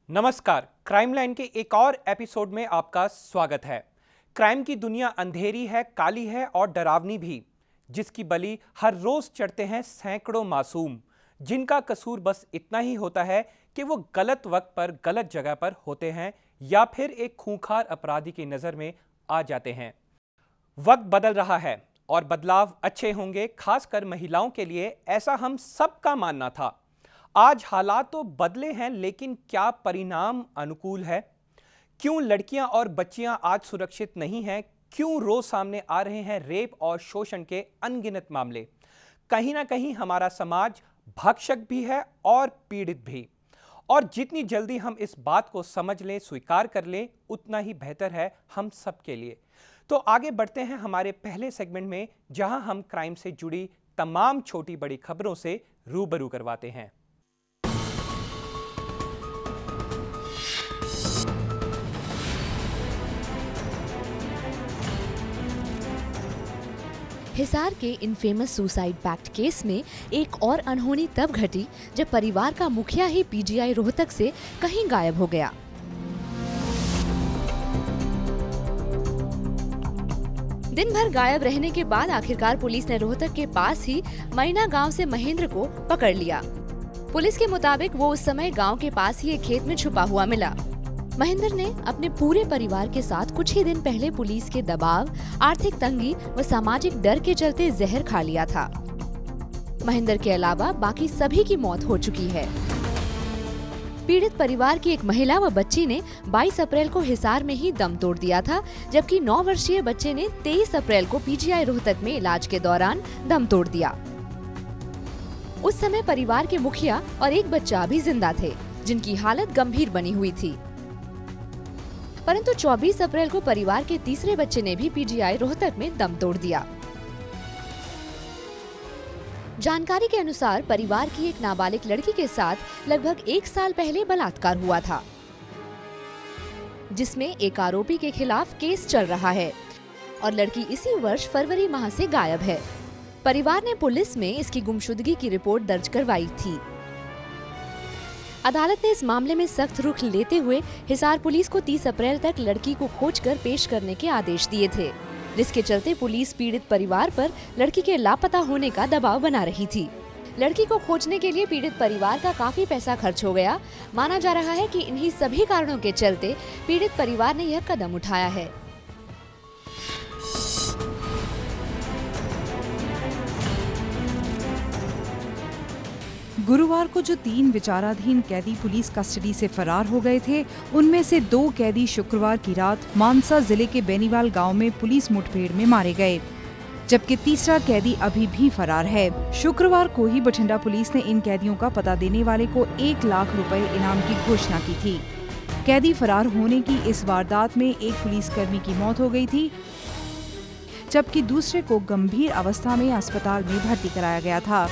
नमस्कार, crime line के एक और एपिसोड में आपका स्वागत है। क्राइम की दुनिया अंधेरी है, काली है और डरावनी भी, जिसकी बलि हर रोज चढ़ते हैं सैकड़ों मासूम, जिनका कसूर बस इतना ही होता है कि वो गलत वक्त पर गलत जगह पर होते हैं या फिर एक खूंखार अपराधी की नजर में आ जाते हैं। वक्त बदल रहा है और बदलाव अच्छे होंगे, खासकर महिलाओं के लिए, ऐसा हम सबका मानना था। आज हालात तो बदले हैं, लेकिन क्या परिणाम अनुकूल है? क्यों लड़कियां और बच्चियां आज सुरक्षित नहीं हैं? क्यों रोज सामने आ रहे हैं रेप और शोषण के अनगिनत मामले? कहीं ना कहीं हमारा समाज भक्षक भी है और पीड़ित भी। और जितनी जल्दी हम इस बात को समझ लें, स्वीकार कर लें, उतना ही बेहतर है हम सबके लिए। तो आगे बढ़ते हैं हमारे पहले सेगमेंट में, जहां हम क्राइम से जुड़ी तमाम छोटी बड़ी खबरों से रूबरू करवाते हैं। हिसार के इनफेमस सुसाइड पैक्ट केस में एक और अनहोनी तब घटी जब परिवार का मुखिया ही पीजीआई रोहतक से कहीं गायब हो गया। दिन भर गायब रहने के बाद आखिरकार पुलिस ने रोहतक के पास ही मैना गांव से महेंद्र को पकड़ लिया। पुलिस के मुताबिक वो उस समय गांव के पास ही एक खेत में छुपा हुआ मिला। महेंद्र ने अपने पूरे परिवार के साथ कुछ ही दिन पहले पुलिस के दबाव, आर्थिक तंगी व सामाजिक डर के चलते जहर खा लिया था। महेंद्र के अलावा बाकी सभी की मौत हो चुकी है। पीड़ित परिवार की एक महिला व बच्ची ने 22 अप्रैल को हिसार में ही दम तोड़ दिया था, जबकि 9 वर्षीय बच्चे ने 23 अप्रैल को पीजीआई रोहतक में इलाज के दौरान दम तोड़ दिया। उस समय परिवार के मुखिया और एक बच्चा भी जिंदा थे, जिनकी हालत गंभीर बनी हुई थी। परंतु 24 अप्रैल को परिवार के तीसरे बच्चे ने भी पीजीआई रोहतक में दम तोड़ दिया। जानकारी के अनुसार परिवार की एक नाबालिग लड़की के साथ लगभग 1 साल पहले बलात्कार हुआ था, जिसमें एक आरोपी के खिलाफ केस चल रहा है और लड़की इसी वर्ष फरवरी माह से गायब है। परिवार ने पुलिस में इसकी गुमशुदगी की रिपोर्ट दर्ज करवाई थी। अदालत ने इस मामले में सख्त रुख लेते हुए हिसार पुलिस को 30 अप्रैल तक लड़की को खोजकर पेश करने के आदेश दिए थे, जिसके चलते पुलिस पीड़ित परिवार पर लड़की के लापता होने का दबाव बना रही थी। लड़की को खोजने के लिए पीड़ित परिवार का काफी पैसा खर्च हो गया। माना जा रहा है कि इन्हीं सभी कारणों के चलते पीड़ित परिवार ने यह कदम उठाया है। गुरुवार को जो 3 विचाराधीन कैदी पुलिस कस्टडी से फरार हो गए थे, उनमें से 2 कैदी शुक्रवार की रात मानसा जिले के बेनीवाल गांव में पुलिस मुठभेड़ में मारे गए, जबकि तीसरा कैदी अभी भी फरार है। शुक्रवार को ही बठिंडा पुलिस ने इन कैदियों का पता देने वाले को 1 लाख रुपए इनाम की घोषणा की थी। कैदी फरार होने की इस वारदात में एक पुलिसकर्मी की मौत हो गई थी, जबकि दूसरे को गंभीर अवस्था में अस्पताल में भर्ती कराया गया था।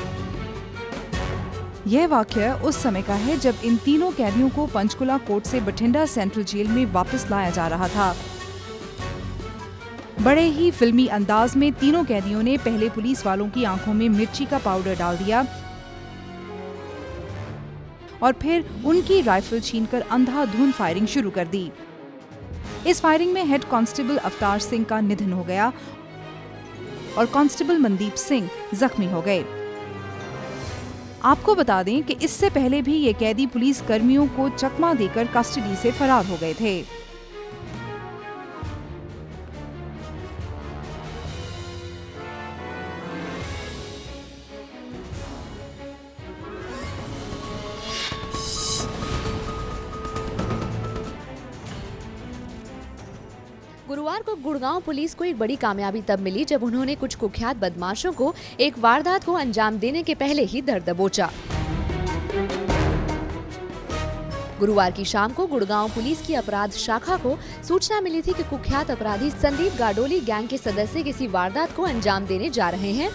यह वाकया उस समय का है जब इन तीनों कैदियों को पंचकुला कोर्ट से बठिंडा सेंट्रल जेल में वापस लाया जा रहा था। बड़े ही फिल्मी अंदाज में तीनों कैदियों ने पहले पुलिस वालों की आंखों में मिर्ची का पाउडर डाल दिया और फिर उनकी राइफल छीनकर अंधाधुंध फायरिंग शुरू कर दी। इस फायरिंग में हेड कांस्टेबल अवतार सिंह का निधन हो गया और कांस्टेबल मनदीप सिंह जख्मी हो गए। आपको बता दें कि इससे पहले भी ये कैदी पुलिस कर्मियों को चकमा देकर कस्टडी से फरार हो गए थे। गुरुवार को गुड़गांव पुलिस को एक बड़ी कामयाबी तब मिली जब उन्होंने कुछ कुख्यात बदमाशों को एक वारदात को अंजाम देने के पहले ही दर दबोचा। गुरुवार की शाम को गुड़गांव पुलिस की अपराध शाखा को सूचना मिली थी कि कुख्यात अपराधी संदीप गाडोली गैंग के सदस्य किसी वारदात को अंजाम देने जा रहे हैं।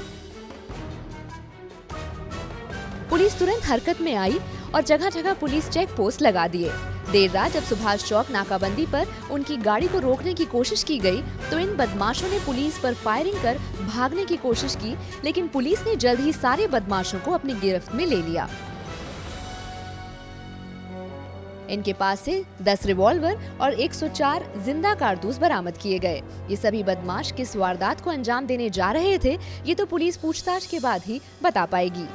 पुलिस तुरंत हरकत में आई और जगह जगह पुलिस चेक पोस्ट लगा दिए। देर रात जब सुभाष चौक नाकाबंदी पर उनकी गाड़ी को रोकने की कोशिश की गई तो इन बदमाशों ने पुलिस पर फायरिंग कर भागने की कोशिश की, लेकिन पुलिस ने जल्द ही सारे बदमाशों को अपनी गिरफ्त में ले लिया। इनके पास से 10 रिवॉल्वर और 104 जिंदा कारतूस बरामद किए गए। ये सभी बदमाश किस वारदात को अंजाम देने जा रहे थे, ये तो पुलिस पूछताछ के बाद ही बता पाएगी।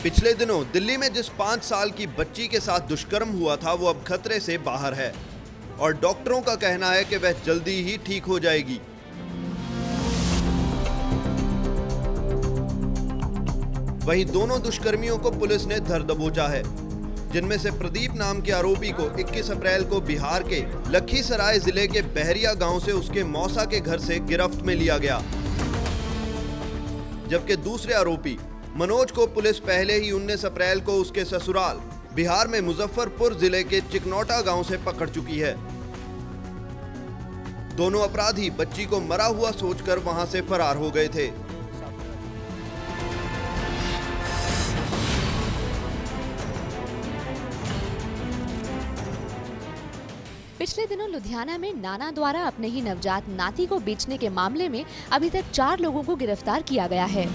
पिछले दिनों दिल्ली में जिस 5 साल की बच्ची के साथ दुष्कर्म हुआ था वो अब खतरे से बाहर है और डॉक्टरों का कहना है कि वह जल्दी ही ठीक हो जाएगी। वहीं दोनों दुष्कर्मियों को पुलिस ने धर दबोचा है, जिनमें से प्रदीप नाम के आरोपी को 21 अप्रैल को बिहार के लखीसराय जिले के बहरिया गांव से उसके मौसा के घर से गिरफ्त में लिया गया, जबकि दूसरे आरोपी मनोज को पुलिस पहले ही 19 अप्रैल को उसके ससुराल बिहार में मुजफ्फरपुर जिले के चिकनौटा गांव से पकड़ चुकी है। दोनों अपराधी बच्ची को मरा हुआ सोचकर वहां से फरार हो गए थे। पिछले दिनों लुधियाना में नाना द्वारा अपने ही नवजात नाती को बेचने के मामले में अभी तक 4 लोगों को गिरफ्तार किया गया है।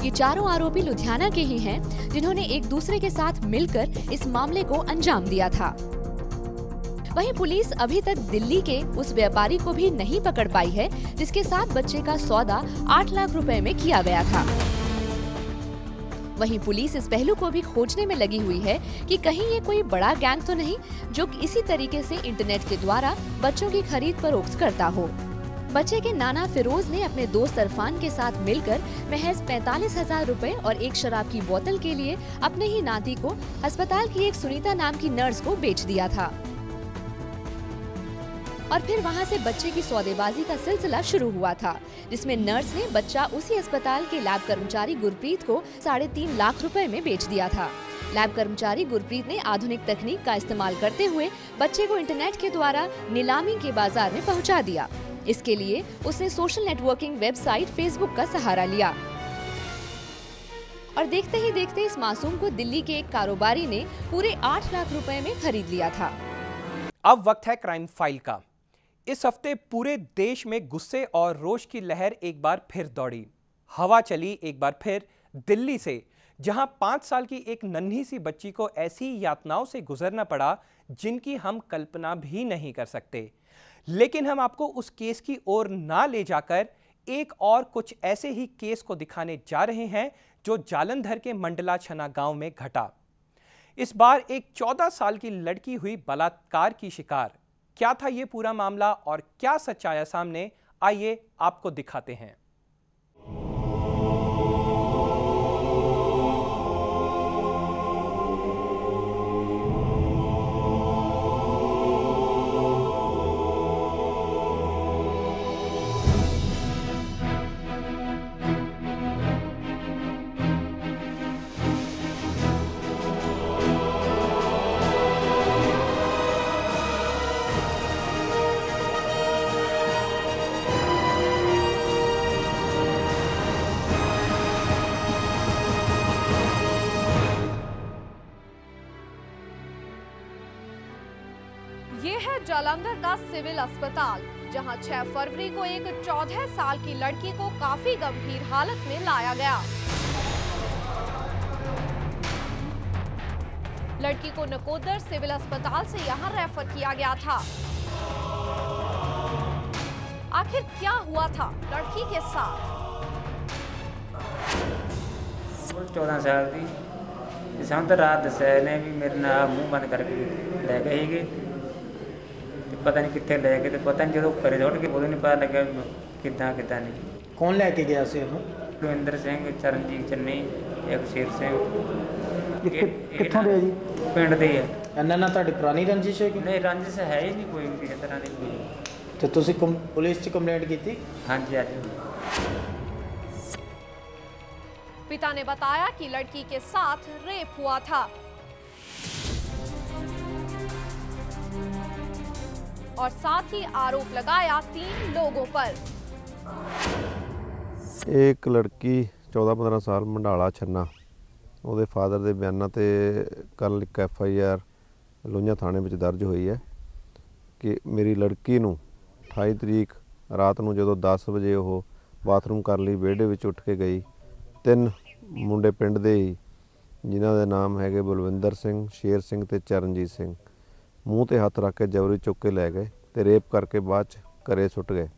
ये चारों आरोपी लुधियाना के ही हैं, जिन्होंने एक दूसरे के साथ मिलकर इस मामले को अंजाम दिया था। वहीं पुलिस अभी तक दिल्ली के उस व्यापारी को भी नहीं पकड़ पाई है, जिसके साथ बच्चे का सौदा 8 लाख रुपए में किया गया था। वहीं पुलिस इस पहलू को भी खोजने में लगी हुई है कि कहीं ये कोई बड़ा गैंग तो नहीं जो इसी तरीके से इंटरनेट के द्वारा बच्चों की खरीद फरोख्त करता हो। बच्चे के नाना फिरोज ने अपने दोस्त अरफान के साथ मिलकर महज 45,000 रुपए और एक शराब की बोतल के लिए अपने ही नाती को अस्पताल की एक सुनीता नाम की नर्स को बेच दिया था और फिर वहां से बच्चे की सौदेबाजी का सिलसिला शुरू हुआ था, जिसमें नर्स ने बच्चा उसी अस्पताल के लैब कर्मचारी गुरप्रीत को 3.5 लाख रुपए में बेच दिया था। लैब कर्मचारी गुरप्रीत ने आधुनिक तकनीक का इस्तेमाल करते हुए बच्चे को इंटरनेट के द्वारा नीलामी के बाजार में पहुंचा दिया। इसके लिए उसने सोशल नेटवर्किंग वेबसाइट फेसबुक का सहारा लिया और देखते ही देखते इस मासूम को दिल्ली के एक कारोबारी ने पूरे 8 लाख रुपए में खरीद लिया था। अब वक्त है क्राइम फाइल का। इस हफ्ते पूरे देश में गुस्से और रोष की लहर एक बार फिर दौड़ी। हवा चली एक बार फिर दिल्ली से, जहां 5 साल की एक नन्ही सी बच्ची को ऐसी यातनाओं से गुजरना पड़ा जिनकी हम कल्पना भी नहीं कर सकते। लेकिन हम आपको उस केस की ओर ना ले जाकर एक और कुछ ऐसे ही केस को दिखाने जा रहे हैं जो जालंधर के मंडला छना गांव में घटा। इस बार एक 14 साल की लड़की हुई बलात्कार की शिकार। क्या था ये पूरा मामला और क्या सच आया सामने, आइए आपको दिखाते हैं। ये है जालंधर का सिविल अस्पताल, जहां 6 फरवरी को एक 14 साल की लड़की को काफी गंभीर हालत में लाया गया। लड़की को नकोदर सिविल अस्पताल से यहां रेफर किया गया था। आखिर क्या हुआ था लड़की के साथ? 14 साल की शांत रात दस्या ने भी मेरे नाल मुंह बंद करके ले गए ही, पता नहीं कितने ले गए, पता नहीं जो घरे छोड़ के उदों नहीं पता लगा किदा नहीं। कौन लैके गया से? कुलविंदर सिंह, चरणजीत चन्नी, एक शेर सिंह। कित्थों दे जी? पिंड दे है। इन्ना ना तुहाडी पुरानी रंजिश है कि नहीं? रंजिश है ही नहीं कोई भी इस तरह की कोई। तो तुसी पुलिस च कंप्लेंट की? हाँ जी आज। पिता ने बताया कि लड़की के साथ रेप हुआ था और साथ ही आरोप लगाया 3 लोगों पर। एक लड़की 14-15 साल मंडाला छन्ना, ਉਹਦੇ ਫਾਦਰ ਦੇ ਬਿਆਨਾਂ ਤੇ ਕੱਲ ਇੱਕ FIR ਲੋਹੀਆਂ ਥਾਣੇ ਵਿੱਚ ਦਰਜ ਹੋਈ ਹੈ ਕਿ ਮੇਰੀ ਲੜਕੀ ਨੂੰ 28 ਤਰੀਕ ਰਾਤ ਨੂੰ ਜਦੋਂ 10 ਵਜੇ ਉਹ ਬਾਥਰੂਮ ਕਰਨ ਲਈ ਵਿਹੜੇ ਵਿੱਚ ਉੱਠ ਕੇ ਗਈ, 3 ਮੁੰਡੇ ਪਿੰਡ ਦੇ ਹੀ ਜਿਨ੍ਹਾਂ ਦੇ ਨਾਮ ਹੈਗੇ ਬਲਵਿੰਦਰ ਸਿੰਘ, ਸ਼ੇਰ ਸਿੰਘ ਤੇ ਚਰਨਜੀਤ ਸਿੰਘ, ਮੂੰਹ ਤੇ ਹੱਥ ਰੱਖ ਕੇ ਜਬਰੀ ਚੁੱਕ ਕੇ ਲੈ ਗਏ ਤੇ ਰੇਪ ਕਰਕੇ ਬਾਅਦ ਚ ਘਰੇ ਸੁੱਟ ਗਏ।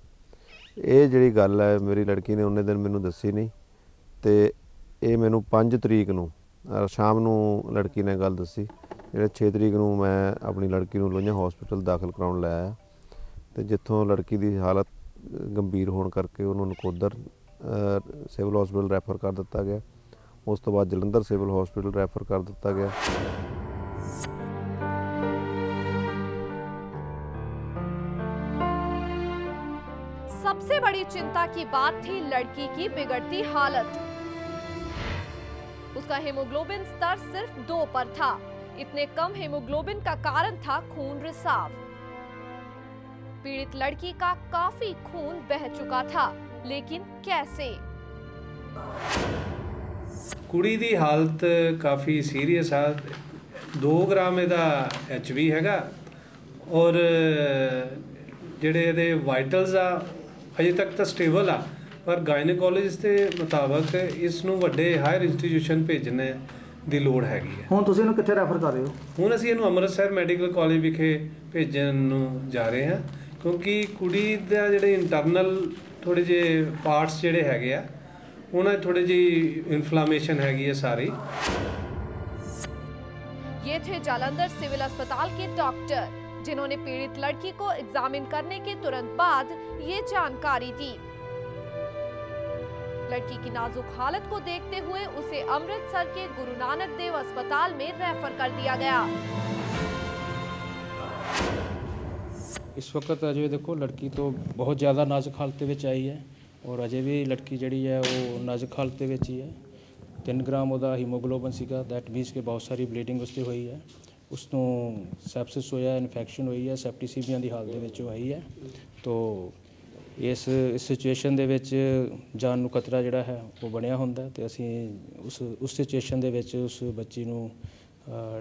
ਇਹ ਜਿਹੜੀ ਗੱਲ ਹੈ ਮੇਰੀ ਲੜਕੀ ਨੇ ਉਹਨੇ ਦਿਨ ਮੈਨੂੰ ਦੱਸੀ ਨਹੀਂ ਤੇ ਇਹ ਮੈਨੂੰ 5 ਤਰੀਕ ਨੂੰ ਸ਼ਾਮ ਨੂੰ ਲੜਕੀ ਨੇ ਗੱਲ ਦੱਸੀ। ਜਿਹੜੇ 6 ਤਰੀਕ ਨੂੰ ਮੈਂ ਆਪਣੀ ਲੜਕੀ ਨੂੰ ਲੋਹੀਆਂ ਹਸਪੀਟਲ ਦਾਖਲ ਕਰਾਉਣ ਲੈ ਆਇਆ ਤੇ ਜਿੱਥੋਂ ਲੜਕੀ ਦੀ ਹਾਲਤ ਗੰਭੀਰ ਹੋਣ ਕਰਕੇ ਉਹਨੂੰ ਨਕੋਦਰ ਸਿਵਲ ਹਸਪੀਟਲ ਰੈਫਰ ਕਰ ਦਿੱਤਾ ਗਿਆ। ਉਸ ਤੋਂ ਬਾਅਦ ਜਲੰਧਰ ਸਿਵਲ हॉस्पिटल रेफर कर दिता गया। सबसे बड़ी चिंता की बात थी लड़की की बिगड़ती हालत। उसका हीमोग्लोबिन स्तर सिर्फ 2 पर था। इतने कम हीमोग्लोबिन का कारण था खून रिसाव। पीड़ित लड़की का काफी खून बह चुका था, लेकिन कैसे? कुड़ी दी हालत काफ़ी सीरीयस है। 2 ग्राम इहदा HB हैगा और जिहड़े इहदे वाइटल्स आ अजे तक तो स्टेबल आ, पर गायनेकोलॉजिस्ट के मुताबक इसनूं वड्डे हायर इंस्टीट्यूशन भेजने ਦੀ ਲੋੜ ਹੈਗੀ ਹੈ। ਹੁਣ ਤੁਸੀਂ ਇਹਨੂੰ ਕਿੱਥੇ ਰੈਫਰ ਕਰ ਰਹੇ ਹੋ? ਹੁਣ ਅਸੀਂ ਇਹਨੂੰ ਅੰਮ੍ਰਿਤਸਰ ਮੈਡੀਕਲ ਕਾਲਜ ਵਿਖੇ ਭੇਜਣ ਨੂੰ ਜਾ ਰਹੇ ਹਾਂ, ਕਿਉਂਕਿ ਕੁੜੀ ਦਾ ਜਿਹੜੇ ਇੰਟਰਨਲ ਥੋੜੇ ਜਿਹੇ ਪਾਰਟਸ ਜਿਹੜੇ ਹੈਗੇ ਆ ਉਹਨਾਂ थोड़ी जी इन्फ्लामेशन हैगी है सारी। ये थे जालंधर सिविल अस्पताल के डॉक्टर, जिन्होंने पीड़ित लड़की को एग्जामिन करने के तुरंत बाद ये जानकारी दी। लड़की की नाजुक हालत को देखते हुए उसे अमृतसर के गुरु नानक देव अस्पताल में रेफर कर दिया गया। इस वक्त अजय देखो लड़की तो बहुत ज़्यादा नाजुक हालत में आई है और अजे भी लड़की जी है वो नाजुक हालत में ही है। 3 ग्राम वह हीमोग्लोबिन सीगा, दैट मीनस कि बहुत सारी ब्लीडिंग उससे हुई है। उसनों सैप्सिस होया, इन्फैक्शन हुई है, सेप्टिसीमिया की हालत में आई है। तो इस सिचुएशन दे विच जान नूं खतरा जिहड़ा है वो बनिया हुंदा ते असीं उस सिचुएशन दे विच उस बच्ची नूं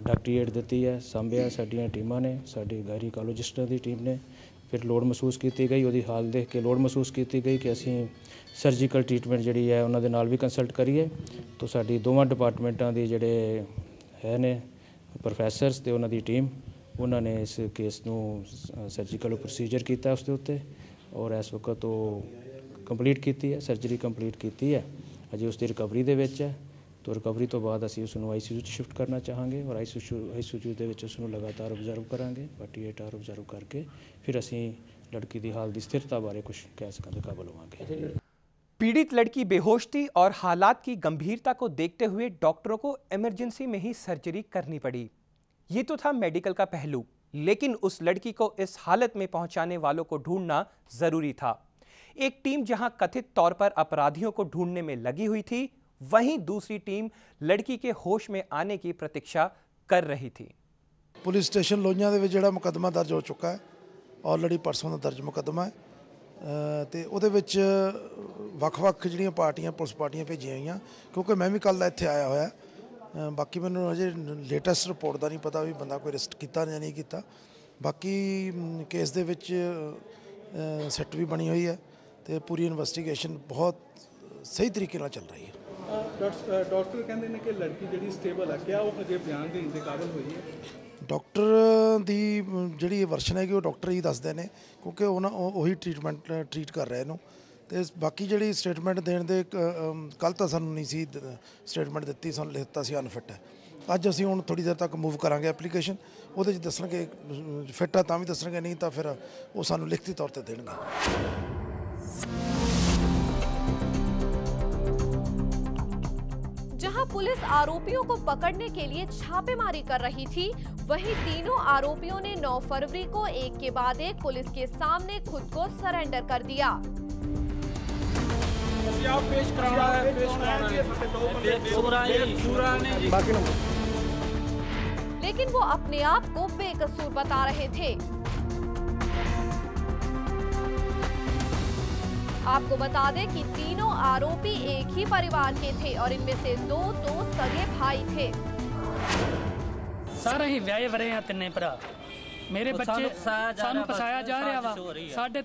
डॉक्टरी एड दित्ती है, सांभिया साडियां टीमां ने, साडी गायनेकोलॉजिस्टां दी टीम ने। फिर लोड़ महसूस की गई, वो हाल देख के लोड़ महसूस की गई कि असी सर्जिकल ट्रीटमेंट जी है उन्होंने नाल भी कंसल्ट करिए। तो साडी दोवां डिपार्टमेंटां दी जिहड़े है ने प्रोफैसरस ते उन्हां दी टीम उन्होंने इस केस नूं सर्जिकल प्रोसीजर किया उसके उत्ते और इस वक्त तो कंप्लीट की है, सर्जरी कंप्लीट की है। अजे उसकी रिकवरी दे विच है। तो रिकवरी तो बाद असी उसनूं ICU शिफ्ट करना चाहांगे और ICU दे विच उसनूं लगातार ऑब्जर्व करांगे, 48 आवर ऑब्जर्व करके फिर असी लड़की की हाल की स्थिरता बारे कुछ कह सकने के काबिल होवांगे। पीड़ित लड़की बेहोश थी और हालात की गंभीरता को देखते हुए डॉक्टरों को इमरजेंसी में ही सर्जरी करनी पड़ी। ये तो था मेडिकल का पहलू, लेकिन उस लड़की को इस हालत में पहुंचाने वालों को ढूंढना जरूरी था। एक टीम जहां कथित तौर पर अपराधियों को ढूंढने में लगी हुई थी, वहीं दूसरी टीम लड़की के होश में आने की प्रतीक्षा कर रही थी। पुलिस स्टेशन लोहियां दे विच जिहड़ा मुकदमा दर्ज हो चुका है, ऑलरेडी परसों दा दर्ज मुकदमा है ते उहदे विच वख-वख जिहड़ियां पार्टियां पुलिस पार्टियां भेजियां होईयां, क्योंकि मैं भी कल दा इत्थे आया होया। बाकी मैनूं अजे लेटेस्ट रिपोर्ट दा नहीं पता भी बंदा कोई अरेस्ट कीता या नहीं कीता। बाकी केस दे विच सिट भी बनी हुई है ते पूरी इन्वेस्टिगेशन बहुत सही तरीके नाल चल रही है। डॉक्टर कहते हैं कि लड़की जी स्टेबल है, क्या वो अजे बयान देने के काबिल हुई है? डॉक्टर की जी वर्शन है कि वो डॉक्टर ही दसते हैं, क्योंकि उही ट्रीट कर रहे हैं। तो बाकी जी स्टेटमेंट देने दे कल तो सानू नहीं सी स्टेटमेंट दी, सानू लिखता सी अनफिट है। अज असीं हुण थोड़ी देर तक मूव करांगे एप्लीकेशन, उहदे च दसणगे फिट है तां भी दसणगे, नहीं तो फिर वो सानू लिखती तौर पर देणगे। जहां पुलिस आरोपियों को पकड़ने के लिए छापेमारी कर रही थी, वहीं तीनों आरोपियों ने 9 फरवरी को एक के बाद एक पुलिस के सामने खुद को सरेंडर कर दिया। लेकिन वो अपने आप को बेकसूर बता रहे थे। आपको बता दें कि तीनों आरोपी एक ही परिवार के थे और इनमें से 2 तो सगे भाई थे। सारे ही व्याह वरे हैं, 3 भरा। मेरे बच्चे सानू फसाया जा रहा वा, साढ़े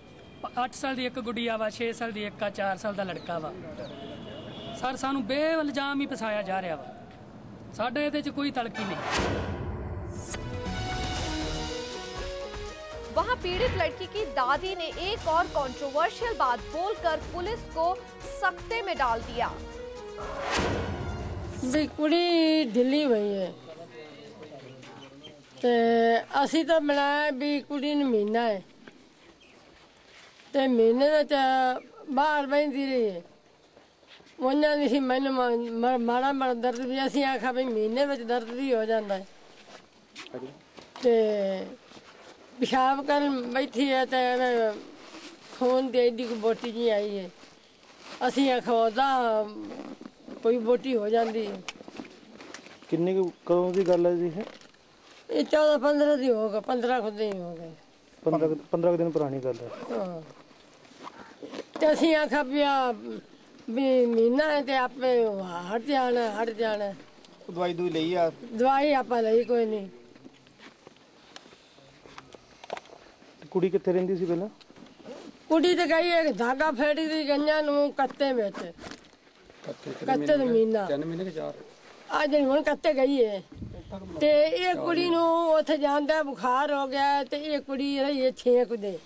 8 साल की एक गुड़िया वा, 6 साल की एक, 4 साल का लड़का वा। सर सानू बेइल्जाम ही फसाया जा रहा वा, साडे इहदे च कोई तलकी नहीं। वहां पीड़ित लड़की की दादी ने एक और कंट्रोवर्शियल बात बोलकर पुलिस को सख्ते में डाल दिया। भी कुड़ी ढिली हुई है ते असी तो बनाया भी कुड़ी नूं महीना है ते महीने दे बाहर बहती रही है। उन्होंने नहीं सी मैनू माड़ा माड़ा दर्द भी, असी आखा भी महीने में दर्द भी हो जाता है ते पेशाब कर बैठी है तो खून की एडी कोई बोटी जी आई है। असी आखा ओदा कोई बोटी हो जाती है। किन्ने कदों की गल है जी? ये 14-15 दिन हो गए, 15 खुद ही हो गए। 15 दिन पुरानी गल है। हाँ तो असी आखा भी महीना है तो आपे हट जाना। दवाई दूई ली आ? दवाई आपा ली कोई नहीं। कुड़ी कितने रहिंदी सी पहला? कुड़ी तो गई है धागा फेड़ी थी गंजा नूं कत्ते में, कत्ते महीना 3 महीने के 4 आज हुण कत्ते गई है ते ये कुड़ी नूं उत्थे जांदा बुखार हो गया ते ये कुड़ी रही है 6 दिन।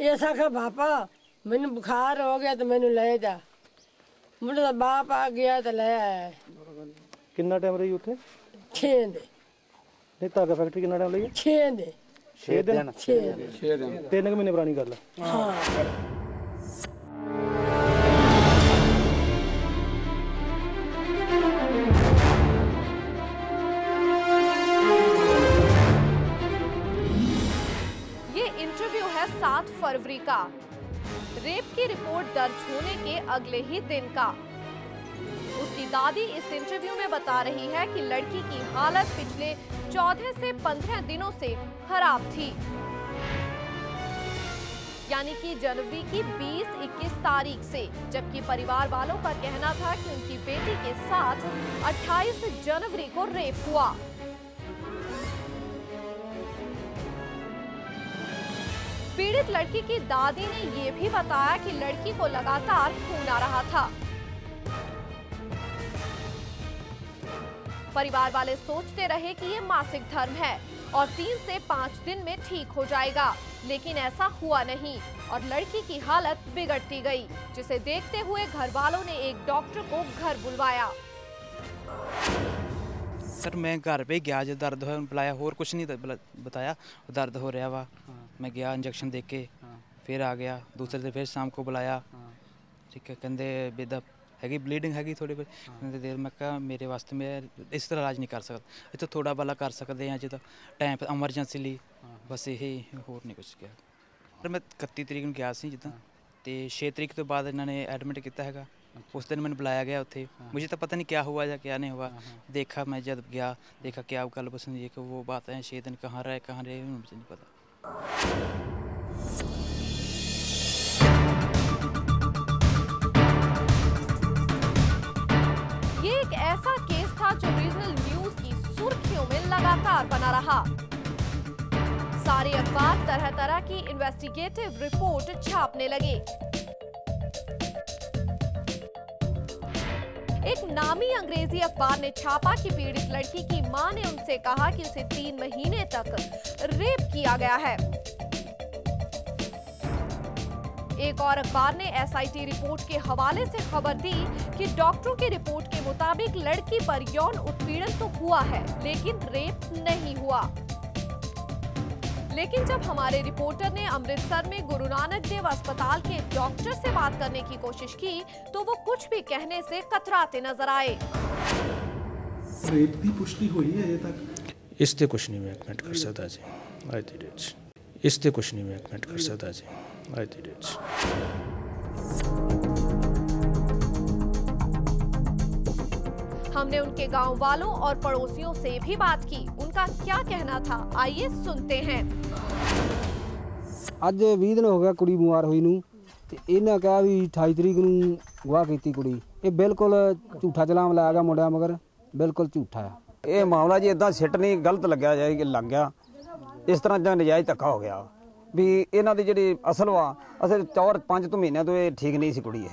ये आखा पापा मैनू बुखार हो गया तो मैनू ले जा। मुंडे दा बाप आ गया तो ले आया। कितना टाइम रही उत्थे? 6 दिन। नहीं धागा फैक्ट्री कितना टाइम लगी? 6 दिन। 6 दिन? 6 दिन। 3 महीने पुरानी गल है। हाँ। ये इंटरव्यू है 7 फरवरी का, रेप की रिपोर्ट दर्ज होने के अगले ही दिन का। उसकी दादी इस इंटरव्यू में बता रही है कि लड़की की हालत पिछले 14 से 15 दिनों से खराब थी, यानी कि जनवरी की 20-21 तारीख से, जबकि परिवार वालों का कहना था कि उनकी बेटी के साथ 28 जनवरी को रेप हुआ। पीड़ित लड़की की दादी ने ये भी बताया कि लड़की को लगातार खून आ रहा था। परिवार वाले सोचते रहे कि ये मासिक धर्म है और 3 से 5 दिन में ठीक हो जाएगा, लेकिन ऐसा हुआ नहीं और लड़की की हालत बिगड़ती गई, जिसे देखते हुए घर वालों ने एक डॉक्टर को घर बुलवाया। सर मैं घर पे गया, जो दर्द हो बुलाया, और कुछ नहीं बताया, दर्द हो रहा वा। मैं गया इंजेक्शन दे के फिर आ गया। दूसरे दिन फिर शाम को बुलाया, ठीक है, कहते बेदा हैगी ब्लीडिंग हैगी थोड़ी बहुत देर। मैं कहा मेरे वास्ते मैं इस तरह इलाज नहीं कर सकता, इतना थोड़ा बाला कर सकते हैं जो टाइम पर एमरजेंसी ली, बस यही होर नहीं कुछ किया। पर मैं 31 तरीक ਨੂੰ ਗਿਆ ਸੀ ਜਿੱਦਾਂ ਤੇ 6 तरीक तो बाद इन्होंने एडमिट किया हैगा। उस दिन मैंने बुलाया गया उत्थे, मुझे तो पता नहीं क्या हुआ या क्या नहीं हुआ। देखा मैं जब गया देखा क्या गल बस नहीं, कि वो बात है 6 दिन कहाँ रहे मुझे नहीं पता। ये एक ऐसा केस था जो रीजनल न्यूज की सुर्खियों में लगातार बना रहा। सारे अखबार तरह तरह की इन्वेस्टिगेटिव रिपोर्ट छापने लगे। एक नामी अंग्रेजी अखबार ने छापा कि पीड़ित लड़की की मां ने उनसे कहा कि उसे 3 महीने तक रेप किया गया है। एक और अखबार ने एसआईटी रिपोर्ट के हवाले से खबर दी कि डॉक्टरों की रिपोर्ट के मुताबिक लड़की पर यौन उत्पीड़न तो हुआ है, लेकिन रेप नहीं हुआ। लेकिन जब हमारे रिपोर्टर ने अमृतसर में गुरु नानक देव अस्पताल के डॉक्टर से बात करने की कोशिश की तो वो कुछ भी कहने से कतराते नजर आए। रेप की पुष्टि हुई है ये तक? इस ते कुछ नहीं मैं कमेंट कर सकता जी आज दी डेट। इस ते कुछ नहीं मैं कमेंट कर सकता जी आज दी डेट। हमने उनके गांव वालों और पड़ोसियों से भी बात की, उनका क्या कहना था आइए सुनते हैं। ਅੱਜ 20 ਦਿਨ ਹੋ ਗਿਆ ਕੁੜੀ ਬਿਮਾਰ ਹੋਈ ਨੂੰ ਤੇ ਇਹਨਾਂ ਕਿਹਾ ਵੀ 28 ਤਰੀਕ ਨੂੰ ਗਵਾਹ ਕੀਤੀ ਕੁੜੀ। ਇਹ ਬਿਲਕੁਲ ਝੂਠਾ ਇਲਜ਼ਾਮ ਲਾਇਆ ਗਿਆ ਮੁੰਡਿਆਂ ਮਗਰ, ਬਿਲਕੁਲ ਝੂਠਾ ਹੈ ਇਹ ਮਾਮਲਾ। ਜੀ ਇਦਾਂ ਸਿੱਟ ਨਹੀਂ ਗਲਤ ਲੱਗਿਆ ਜਾਏ ਕਿ ਲੱਗ ਗਿਆ, ਇਸ ਤਰ੍ਹਾਂ ਜਾਂ ਨਜਾਇਜ਼ ਧੱਕਾ ਹੋ ਗਿਆ। ਵੀ ਇਹਨਾਂ ਦੀ ਜਿਹੜੀ ਅਸਲ ਵਾ ਅਸਲ 4-5 ਤੋਂ ਮਹੀਨਿਆਂ ਤੋਂ ਇਹ ਠੀਕ ਨਹੀਂ ਸੀ ਕੁੜੀ ਇਹ।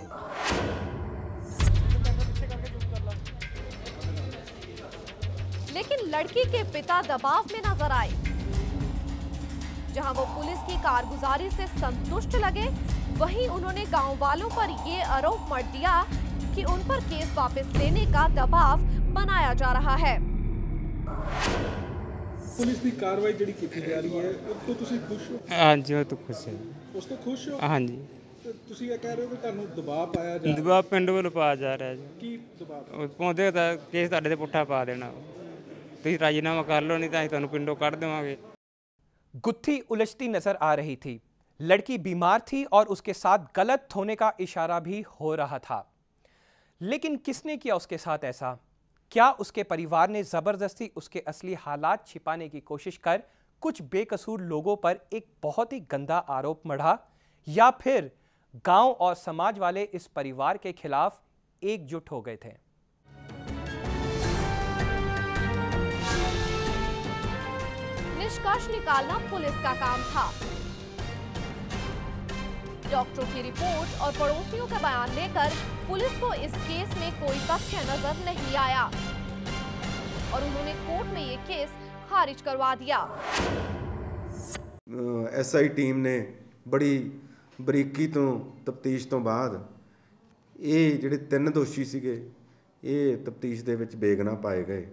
लेकिन लड़की के पिता दबाव में नजर आए। जहां वो पुलिस की कारगुजारी से संतुष्ट लगे, वहीं उन्होंने गांव वालों पर ये आरोप मढ़ दिया कि उन पर केस वापस लेने का दबाव बनाया जा रहा है। पुलिस की कार्रवाई जिहड़ी कीती जा रही है उस तो तुसीं खुश हो? हाँ जी, वो तो खुश है। उस तो खुश हो? हाँ जी। ਤੇ ਤੁਸੀਂ ਇਹ ਕਹਿ ਰਹੇ ਹੋ ਕਿ ਤੁਹਾਨੂੰ ਦਬਾਅ ਪਾਇਆ ਜਾ ਰਿਹਾ? ਦਬਾਅ ਪਿੰਡ ਵੱਲੋਂ ਪਾਇਆ ਜਾ ਰਿਹਾ ਜੀ। ਕੀ ਦਬਾਅ? ਉਹ ਪਾਉਂਦੇ ਤਾਂ ਕੇਸ ਤੁਹਾਡੇ ਤੇ ਪੁੱਠਾ ਪਾ ਦੇਣਾ, ਤੁਸੀਂ ਰਾਜੀਨਾਮਾ ਕਰ ਲਓ, नहीं तो ਅਸੀਂ ਤੁਹਾਨੂੰ ਪਿੰਡੋਂ ਕੱਢ ਦੇਵਾਂਗੇ। गुत्थी उलझती नजर आ रही थी। लड़की बीमार थी और उसके साथ गलत होने का इशारा भी हो रहा था। लेकिन किसने किया उसके साथ ऐसा? क्या उसके परिवार ने जबरदस्ती उसके असली हालात छिपाने की कोशिश कर कुछ बेकसूर लोगों पर एक बहुत ही गंदा आरोप मढ़ा, या फिर गांव और समाज वाले इस परिवार के खिलाफ एकजुट हो गए थे? निष्कर्ष निकालना पुलिस का काम था। डॉक्टरों की रिपोर्ट और पड़ोसियों का बयान लेकर पुलिस को इस केस में कोई तथ्य नजर नहीं आया और उन्होंने कोर्ट में ये केस खारिज करवा दिया। एसआई टीम ने बड़ी ਬਰੀਕੀ ਤੋਂ ਤਫਤੀਸ਼ ਤੋਂ ਬਾਅਦ ਇਹ ਜਿਹੜੇ 3 ਦੋਸ਼ੀ ਸੀਗੇ ਇਹ ਤਫਤੀਸ਼ ਦੇ ਵਿੱਚ ਬੇਗੁਨਾਹ ਪਾਏ ਗਏ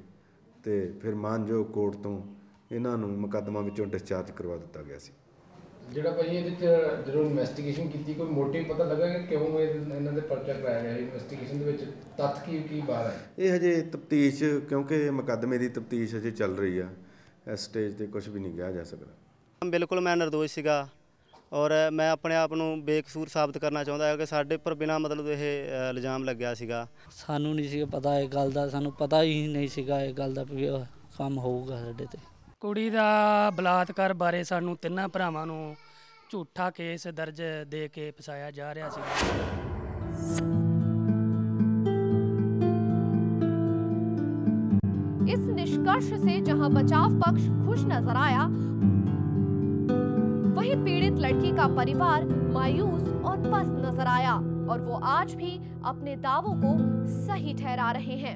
ਤੇ ਫਿਰ ਮਾਨਯੋਗ ਕੋਰਟ ਤੋਂ ਇਹਨਾਂ ਨੂੰ ਮੁਕੱਦਮਾ ਵਿੱਚੋਂ ਡਿਸਚਾਰਜ ਕਰਵਾ ਦਿੱਤਾ ਗਿਆ ਸੀ। ਜਿਹੜਾ ਭਾਈ ਇਹਦੇ ਚ ਜਦੋਂ ਇਨਵੈਸਟੀਗੇਸ਼ਨ ਕੀਤੀ ਕੋਈ ਮੋਟਿਵ ਪਤਾ ਲੱਗਾ ਕਿ ਕਿਉਂ ਇਹਨਾਂ ਦੇ ਪਰਚਾ ਕਰਾਇਆ ਗਿਆ? ਇਨਵੈਸਟੀਗੇਸ਼ਨ ਦੇ ਵਿੱਚ ਤੱਥ ਕੀ ਬਾਹਰ ਆਏ? ਇਹ ਹਜੇ ਤਫਤੀਸ਼, ਕਿਉਂਕਿ ਮੁਕੱਦਮੇ ਦੀ ਤਫਤੀਸ਼ ਹਜੇ ਚੱਲ ਰਹੀ ਆ, ਇਸ ਸਟੇਜ ਤੇ ਕੁਝ ਵੀ ਨਹੀਂ ਕਿਹਾ ਜਾ ਸਕਦਾ। ਬਿਲਕੁਲ ਮੈਂ ਨਿਰਦੋਸ਼ ਸੀਗਾ ਔਰ ਮੈਂ ਆਪਣੇ ਆਪ ਨੂੰ ਬੇਕਸੂਰ ਸਾਬਤ ਕਰਨਾ ਚਾਹੁੰਦਾ ਹਾਂ ਕਿ ਸਾਡੇ ਪਰ ਬਿਨਾਂ ਮਤਲਬ ਇਹ ਇਲਜ਼ਾਮ ਲੱਗਿਆ ਸੀਗਾ। ਸਾਨੂੰ ਨਹੀਂ ਸੀ ਪਤਾ ਇਹ ਗੱਲ ਦਾ, ਸਾਨੂੰ ਪਤਾ ਹੀ ਨਹੀਂ ਸੀਗਾ ਇਹ ਗੱਲ ਦਾ ਵੀ ਕੰਮ ਹੋਊਗਾ ਸਾਡੇ ਤੇ। ਕੁੜੀ ਦਾ ਬਲਾਤਕਾਰ ਬਾਰੇ ਸਾਨੂੰ ਤਿੰਨਾਂ ਭਰਾਵਾਂ ਨੂੰ ਝੂਠਾ ਕੇਸ ਦਰਜ ਦੇ ਕੇ ਫਸਾਇਆ ਜਾ ਰਿਹਾ ਸੀ। इस निष्कर्ष से जहां बचाव पक्ष खुश नजर आया, वहीं पीड़ित लड़की का परिवार मायूस और पस्त नजर आया और वो आज भी अपने दावों को सही ठहरा रहे हैं।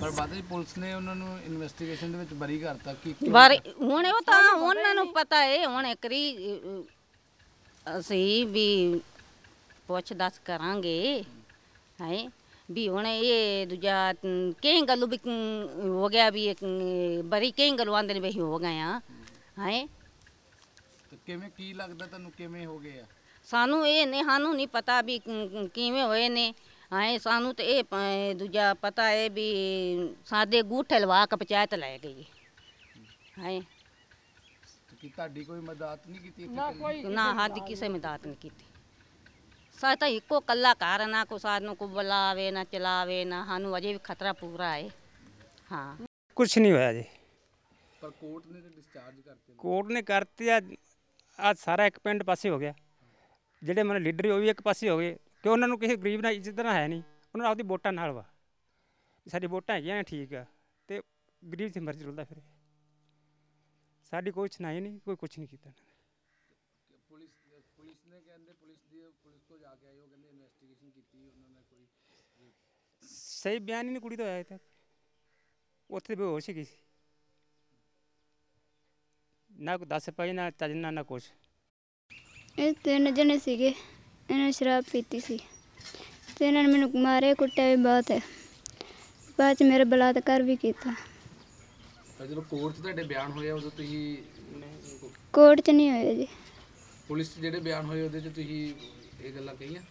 ਪਰ ਬਾਅਦ ਵਿੱਚ ਪੁਲਿਸ ਨੇ ਉਹਨਾਂ ਨੂੰ ਇਨਵੈਸਟੀਗੇਸ਼ਨ ਦੇ ਵਿੱਚ ਬਰੀ ਕਰਤਾ ਕਿ ਹੁਣ ਉਹ ਤਾਂ ਉਹਨਾਂ ਨੂੰ ਪਤਾ ਹੈ। ਹੁਣ ਇੱਕਰੀ ਅਸੀਂ ਵੀ ਪੁੱਛ ਦੱਸ ਕਰਾਂਗੇ ਹੈ ਵੀ ਹੁਣ ਇਹ ਦੂਜਾ ਕਈ ਗੱਲੋਂ ਵੀ ਹੋ ਗਿਆ ਵੀ ਬਰੀ ਕਈ ਗੱਲੋਂ ਆਂਦੇ ਨੇ ਵੀ ਹੋ ਗਏ ਆ ਹੈ। ਤੇ ਕਿਵੇਂ ਕੀ ਲੱਗਦਾ ਤੁਹਾਨੂੰ ਕਿਵੇਂ ਹੋ ਗਏ ਆ? ਸਾਨੂੰ ਇਹ ਨਹੀਂ, ਸਾਨੂੰ ਨਹੀਂ ਪਤਾ ਵੀ ਕਿਵੇਂ ਹੋਏ ਨੇ ਹੈ। ਸਾਨੂੰ ਤੇ ਇਹ ਦੂਜਾ ਪਤਾ ਹੈ ਵੀ ਸਾਡੇ ਗੂਠੇ ਲਵਾ ਕੇ ਪੰਚਾਇਤ ਲੈ ਗਈ ਹੈ। ਕਿ ਤੁਹਾਡੀ ਕੋਈ ਮਦਦ ਨਹੀਂ ਕੀਤੀ? ਨਾ ਸਾਡੀ ਕਿਸੇ ਮਦਦ ਨਹੀਂ ਕੀਤੀ। ਸਾਡਾ ਤਾਂ ਇੱਕੋ ਕੱਲਾ ਘਰ ਨਾ ਕੋ ਸਾਨੂੰ ਕੋ ਬੁਲਾਵੇ ਨਾ ਚਲਾਵੇ ਨਾ, ਸਾਨੂੰ ਅਜੇ ਵੀ ਖਤਰਾ ਪੂਰਾ ਹੈ। ਹਾਂ ਕੁਛ ਨਹੀਂ ਹੋਇਆ ਜੀ। ਪਰ ਕੋਰਟ ਨੇ ਡਿਸਚਾਰਜ ਕਰਤੇ। ਕੋਰਟ ਨੇ ਕਰਤੇ ਆ ਸਾਰਾ ਇੱਕ ਪਿੰਡ ਪਾਸੇ ਹੋ ਗਿਆ। ਜਿਹੜੇ ਮਨ ਲੀਡਰ ਉਹ ਵੀ ਇੱਕ ਪਾਸੇ ਹੋ ਗਏ ਕਿ ਉਹਨਾਂ ਨੂੰ ਕਿਸੇ ਗਰੀਬ ਨਾਲ ਇੱਜ਼ਤ ਨਾ ਹੈ ਨਹੀਂ। ਉਹਨਾਂ ਨੂੰ ਆਪਦੀ ਵੋਟਾਂ ਨਾਲ ਵਾ, ਸਾਡੀ ਵੋਟਾਂ ਹੈਗੀਆਂ ਠੀਕ ਆ ਤੇ ਗਰੀਬ ਦੀ ਮਰਜ਼ੀ ਰੁਲਦਾ ਫਿਰ। ਸਾਡੀ ਕੋਈ ਸੁਣਾਈ ਨਹੀਂ, ਕੋਈ ਕੁਛ ਨਹੀਂ ਕੀਤਾ। ਪੁਲਿਸ ਨੇ ਕਹਿੰਦੇ ਪੁਲਿਸ ਕੋਲ ਜਾ ਕੇ ਆਏ, ਉਹ ਕਹਿੰਦੇ ਇਨਵੈਸਟੀਗੇਸ਼ਨ ਕੀਤੀ ਉਹਨਾਂ ਨੇ ਕੋਈ ਸਹੀ ਬਿਆਨ ਹੀ ਨਹੀਂ ਕੁੜੀ ਤੋਂ ਆਇਆ ਤੱਕ। ਉੱਥੇ ਬੇਹੋਸ਼ ਹੀ ਗਈ ਸੀ, ਨਾ ਕੋਈ ਦੱਸ ਪਾਈ ਨਾ ਚੱਜ ਨਾ ਕੁਛ। ਇਹ 3 ਜਣੇ ਸੀਗੇ, ਇਹਨਾਂ ਨੇ ਸ਼ਰਾਬ ਪੀਤੀ ਸੀ ਤੇ ਇਹਨਾਂ ਨੇ ਮੈਨੂੰ ਮਾਰੇ ਕੁੱਟਿਆ ਵੀ ਬਹੁਤ ਹੈ। ਬਾਅਦ 'ਚ ਮੇਰਾ ਬਲਾਤਕਾਰ ਵੀ ਕੀਤਾ। ਜਦੋਂ ਕੋਰਟ 'ਚ ਤੁਹਾਡੇ ਬਿਆਨ ਹੋਇਆ ਉਦੋਂ ਤੁਸੀਂ? ਕੋਰਟ 'ਚ ਨਹੀਂ ਹੋਇਆ ਜੀ। ਪੁਲਿਸ 'ਚ ਜਿਹੜੇ ਬਿਆਨ ਹੋਏ ਉਹਦੇ 'ਚ ਤੁਸੀਂ ਇਹ ਗੱਲਾਂ ਕਹੀਆਂ?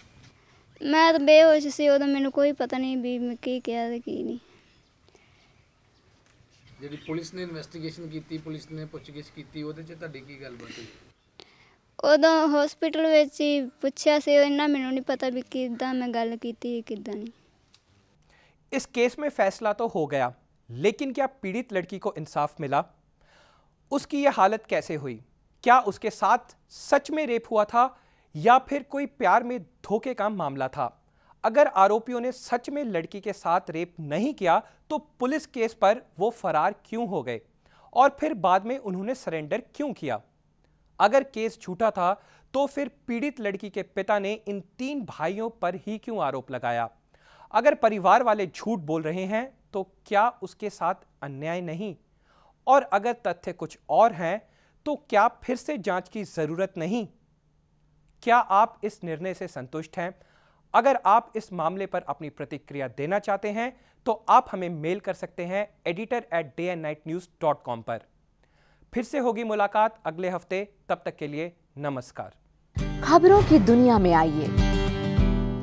ਮੈਂ ਤਾਂ ਬੇਹੋਸ਼ ਸੀ ਉਦੋਂ, ਮੈਨੂੰ ਕੋਈ ਪਤਾ ਨਹੀਂ ਵੀ ਮੈਂ ਕੀ ਕਿਹਾ ਤੇ ਕੀ ਨਹੀਂ। ਜਿਹੜੀ ਪੁਲਿਸ ਨੇ ਇਨਵੈਸਟੀਗੇਸ਼ਨ ਕੀਤੀ, ਪੁਲਿਸ ਨੇ ਪੁੱਛਗਿੱਛ ਕੀਤੀ, ਉਹਦੇ 'ਚ ਤੁਹਾਡੀ ਕੀ ਗੱਲਬਾਤ ਹੋਈ? ਉਦੋਂ ਹਸਪੀਟਲ ਵਿੱਚ ਹੀ ਪੁੱਛਿਆ ਸੀ, ਇੰਨਾ ਮੈਨੂੰ नहीं पता भी किद्दां मैं गल कीती किद्दां नहीं। इस केस में फैसला तो हो गया, लेकिन क्या पीड़ित लड़की को इंसाफ मिला? उसकी ये हालत कैसे हुई? क्या उसके साथ सच में रेप हुआ था या फिर कोई प्यार में धोखे का मामला था? अगर आरोपियों ने सच में लड़की के साथ रेप नहीं किया तो पुलिस केस पर वो फरार क्यों हो गए? और फिर बाद में उन्होंने सरेंडर क्यों किया? अगर केस झूठा था तो फिर पीड़ित लड़की के पिता ने इन 3 भाइयों पर ही क्यों आरोप लगाया? अगर परिवार वाले झूठ बोल रहे हैं तो क्या उसके साथ अन्याय नहीं? और अगर तथ्य कुछ और हैं तो क्या फिर से जांच की जरूरत नहीं? क्या आप इस निर्णय से संतुष्ट हैं? अगर आप इस मामले पर अपनी प्रतिक्रिया देना चाहते हैं तो आप हमें मेल कर सकते हैं editor@dayandnightnews.com पर। फिर से होगी मुलाकात अगले हफ्ते, तब तक के लिए नमस्कार। खबरों की दुनिया में आइए,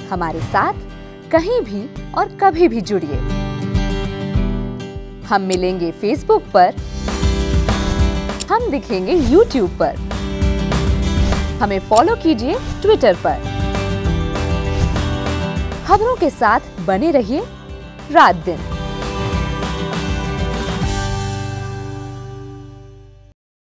हमारे साथ कहीं भी और कभी भी जुड़िए। हम मिलेंगे फेसबुक पर, हम दिखेंगे यूट्यूब पर, हमें फॉलो कीजिए ट्विटर पर। खबरों के साथ बने रहिए रात दिन।